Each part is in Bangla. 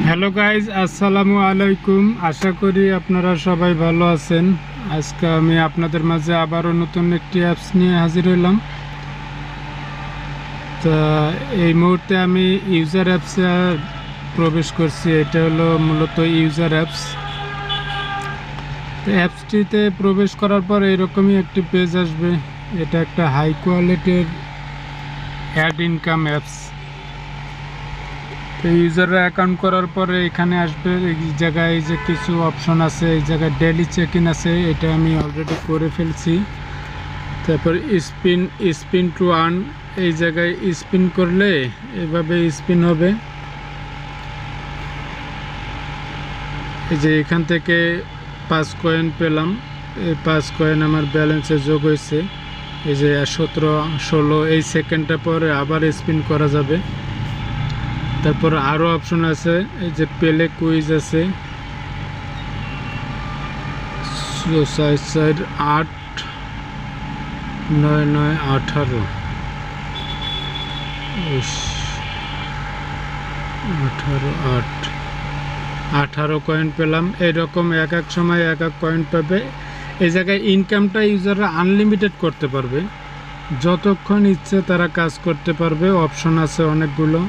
হ্যালো গাইজ, আসসালামু আলাইকুম। আশা করি আপনারা সবাই ভালো আছেন। আজকে আমি আপনাদের মাঝে আবারও নতুন একটি অ্যাপস নিয়ে হাজির হইলাম। তা এই মুহূর্তে আমি ইউজার অ্যাপসে প্রবেশ করছি। এটা হলো মূলত ইউজার অ্যাপস। তো অ্যাপসটিতে প্রবেশ করার পর এরকমই একটি পেজ আসবে। এটা একটা হাই কোয়ালিটির অ্যাড ইনকাম অ্যাপস। তো ইউজাররা অ্যাকাউন্ট করার পরে এখানে আসবে, এই জায়গায় যে কিছু অপশন আছে, এই জায়গায় ডেইলি চেক ইন আছে, এটা আমি অলরেডি করে ফেলছি। তারপর স্পিন টু আর্ন, এই জায়গায় স্পিন করলে এভাবে স্পিন হবে। এই যে এখান থেকে 5 কয়েন পেলাম, এই 5 কয়েন আমার ব্যালেন্সে যোগ হয়েছে। এই যে 17, 16 এই সেকেন্ডটা পরে আবার স্পিন করা যাবে। তারপর আরও অপশন আছে, এই যে প্লে কুইজ আছে, 8, 9, 9, 18, 18 কয়েন পেলাম। এরকম এক এক সময় এক এক কয়েন পাবে। এই জায়গায় ইনকামটা ইউজাররা আনলিমিটেড করতে পারবে, যতক্ষণ ইচ্ছে তারা কাজ করতে পারবে। অপশন আছে অনেকগুলো,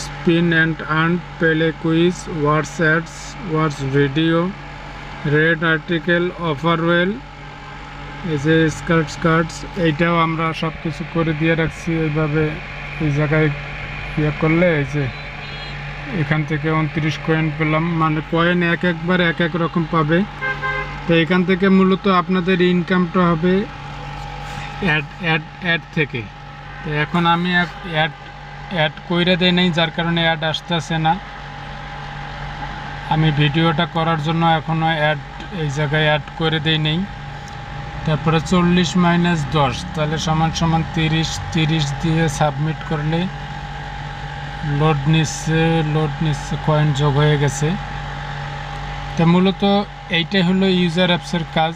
spin and earn, play quiz, words ads, words video, red article, offer well, এই যে স্কার্টস, এইটাও আমরা সব কিছু করে দিয়ে রাখছি। এইভাবে এই জায়গায় ইয়ে করলে এই যে এখান থেকে 29 কয়েন পেলাম। মানে কয়েন একবার এক এক রকম পাবে। তো এখান থেকে মূলত আপনাদের ইনকামটা হবে অ্যাড থেকে। তো এখন আমি অ্যাড কইরা দেয় নাই, যার কারণে অ্যাড আসতেছে না। আমি ভিডিওটা করার জন্য এখনও এই জায়গায় অ্যাড করে দেই নেই। তারপরে 40 - 10 তাহলে সমান 30 দিয়ে সাবমিট করলে লোড নিচ্ছে, কয়েন যোগ হয়ে গেছে। তা মূলত এইটাই হলো ইউজার অ্যাপসের কাজ।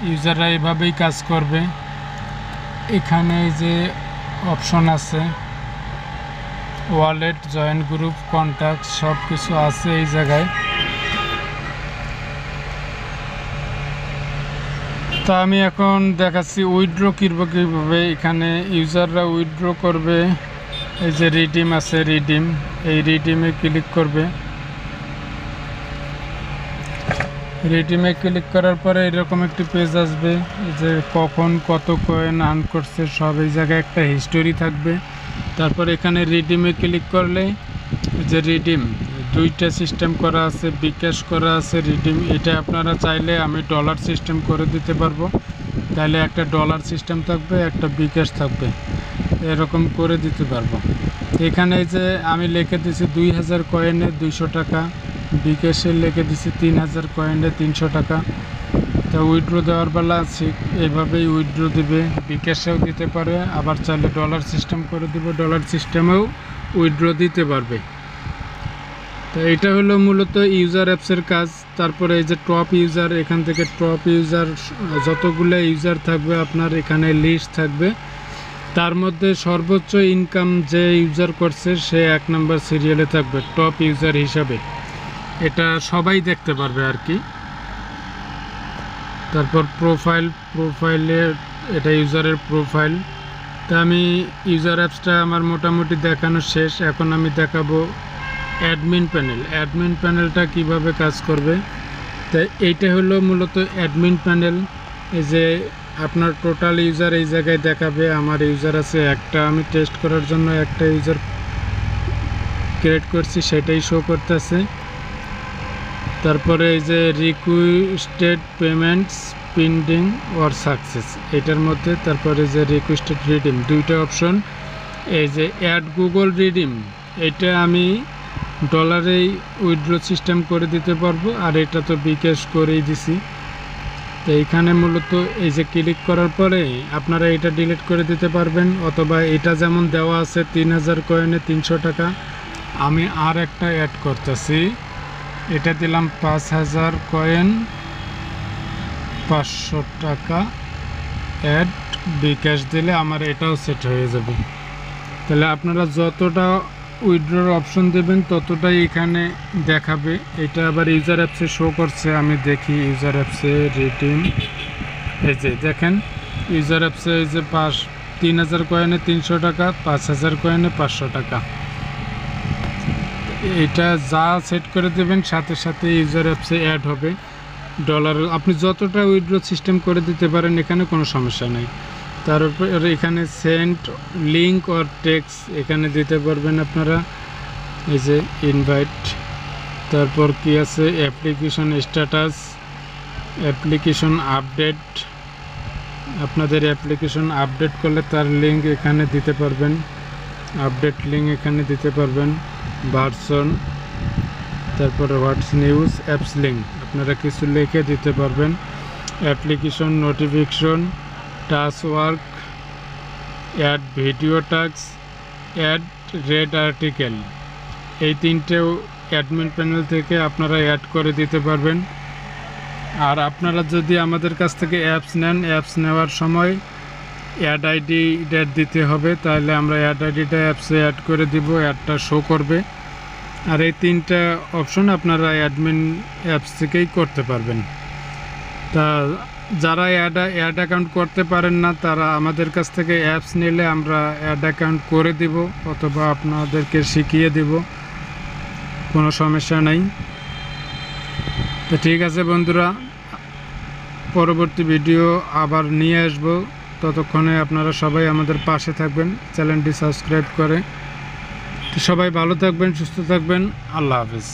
ইউজাররা এভাবেই কাজ করবে। এখানে যে অপশন আছে, ওয়ালেট, জয়েন গ্রুপ, কন্ট্যাক্ট, সব কিছু আছে এই জায়গায়। তা আমি এখন দেখাচ্ছি উইথড্র কীভাবে এখানে ইউজাররা উইথড্র করবে। এই যে রিডিম আছে, এই রিডিমে ক্লিক করবে। রিডিমে ক্লিক করার পরে এরকম একটি পেজ আসবে, যে কখন কত কয়েন আর্ন করছে সব এই জায়গায় একটা হিস্টোরি থাকবে। তারপর এখানে রিডিমে ক্লিক করলে যে রিডিম দুইটা সিস্টেম করা আছে, বিকাশ করা আছে রিডিম। এটা আপনারা চাইলে আমি ডলার সিস্টেম করে দিতে পারবো, তাহলে একটা ডলার সিস্টেম থাকবে, একটা বিকাশ থাকবে, এরকম করে দিতে পারবো। এখানে যে আমি লিখে দিছি 2000 কয়েনে 200 টাকা, বিকাশে লিখে দিছি 3000 কয়েনে 300 টাকা। তা উইথড্র দেওয়ার বেলা আছে এইভাবেই উইথড্র দিবে, বিকাশেও দিতে পারে, আবার চাইলে ডলার সিস্টেম করে দিবে, ডলার সিস্টেমেও উইথড্র দিতে পারবে। তো এটা হলো মূলত ইউজার অ্যাপসের কাজ। তারপরে এই যে টপ ইউজার, এখান থেকে টপ ইউজার যতগুলো ইউজার থাকবে আপনার এখানে লিস্ট থাকবে। তার মধ্যে সর্বোচ্চ ইনকাম যে ইউজার করছে সে 1 নম্বর সিরিয়ালে থাকবে টপ ইউজার হিসাবে। এটা সবাই দেখতে পারবে আর কি। তারপর প্রোফাইলে এটা ইউজারের প্রোফাইল। তা আমি ইউজার অ্যাপসটা আমার মোটামুটি দেখানো শেষ। এখন আমি দেখাবো অ্যাডমিন প্যানেলটা কিভাবে কাজ করবে। তাই এইটা হলো মূলত অ্যাডমিন প্যানেল। এই যে আপনার টোটাল ইউজার এই জায়গায় দেখাবে। আমার ইউজার আছে একটা, আমি টেস্ট করার জন্য একটা ইউজার ক্রিয়েট করছি, সেটাই শো করতেছে। তারপরে এই যে requested payments, pending or success, এটার মধ্যে তারপরে যে রিকোয়েস্টেড রিডিম, দুইটা অপশন। এই যে অ্যাড গুগল রিডিম, এটা আমি ডলারেই উইথড্র সিস্টেম করে দিতে পারবো, আর এটা তো বিকাশ করেই দিছি। তো এইখানে মূলত এই যে ক্লিক করার পরে আপনারা এটা ডিলিট করে দিতে পারবেন, অথবা এটা যেমন দেওয়া আছে 3000 কয়েনে 300 টাকা, আমি আর একটা অ্যাড করতেছি। এটা দিলাম 5000 কয়েন 500 টাকা অ্যাড, বিকাশ দিলে আমার এটাও সেট হয়ে যাবে। তাহলে আপনারা যতটা উইথড্রর অপশন দেবেন ততটাই এখানে দেখাবে। এটা আবার ইউজার অ্যাপসে শো করছে, আমি দেখি ইউজার অ্যাপসে রিডিম। এই যে দেখেন ইউজার অ্যাপসে এই যে 3000 কয়েনে 300 টাকা, 5000 কয়েনে 500 টাকা। এটা যা সেট করে দেবেন সাথে সাথে ইউজার অ্যাপসে অ্যাড হবে ডলার। আপনি যতটা উইথড্র সিস্টেম করে দিতে পারেন, এখানে কোনো সমস্যা নেই। তারপর এখানে সেন্ড লিঙ্ক অর টেক্সট এখানে দিতে পারবেন আপনারা। এই যে ইনভাইট, তারপর কি আছে অ্যাপ্লিকেশন স্ট্যাটাস, অ্যাপ্লিকেশন আপডেট। আপনাদের অ্যাপ্লিকেশন আপডেট করলে তার লিঙ্ক এখানে দিতে পারবেন, আপডেট লিঙ্ক এখানে দিতে পারবেন, ভার্সন, তারপর হোয়াটস নিউজ, অ্যাপস লিঙ্ক আপনারা কিছু লিখে দিতে পারবেন। Application notification, task work, ad video task, ad read article, এই তিনটেও অ্যাডমিন প্যানেল থেকে আপনারা অ্যাড করে দিতে পারবেন। আর আপনারা যদি আমাদের কাছ থেকে অ্যাপস নেন, অ্যাপস নেওয়ার সময় অ্যাড আইডি দিতে হবে, তাহলে আমরা অ্যাড আইডিটা অ্যাপসে অ্যাড করে দিব, অ্যাডটা শো করবে। আর এই তিনটা অপশন আপনারা অ্যাডমিন অ্যাপস থেকেই করতে পারবেন। তা যারা অ্যাড অ্যাকাউন্ট করতে পারেন না, তারা আমাদের কাছ থেকে অ্যাপস নিলে আমরা অ্যাড অ্যাকাউন্ট করে দিব অথবা আপনাদেরকে শিখিয়ে দিব, কোনো সমস্যা নাই। তো ঠিক আছে বন্ধুরা, পরবর্তী ভিডিও আবার নিয়ে আসব। ততক্ষণে আপনারা সবাই আমাদের পাশে থাকবেন, চ্যানেলটি সাবস্ক্রাইব করে। তো সবাই ভালো থাকবেন, সুস্থ থাকবেন, আল্লাহ হাফেজ।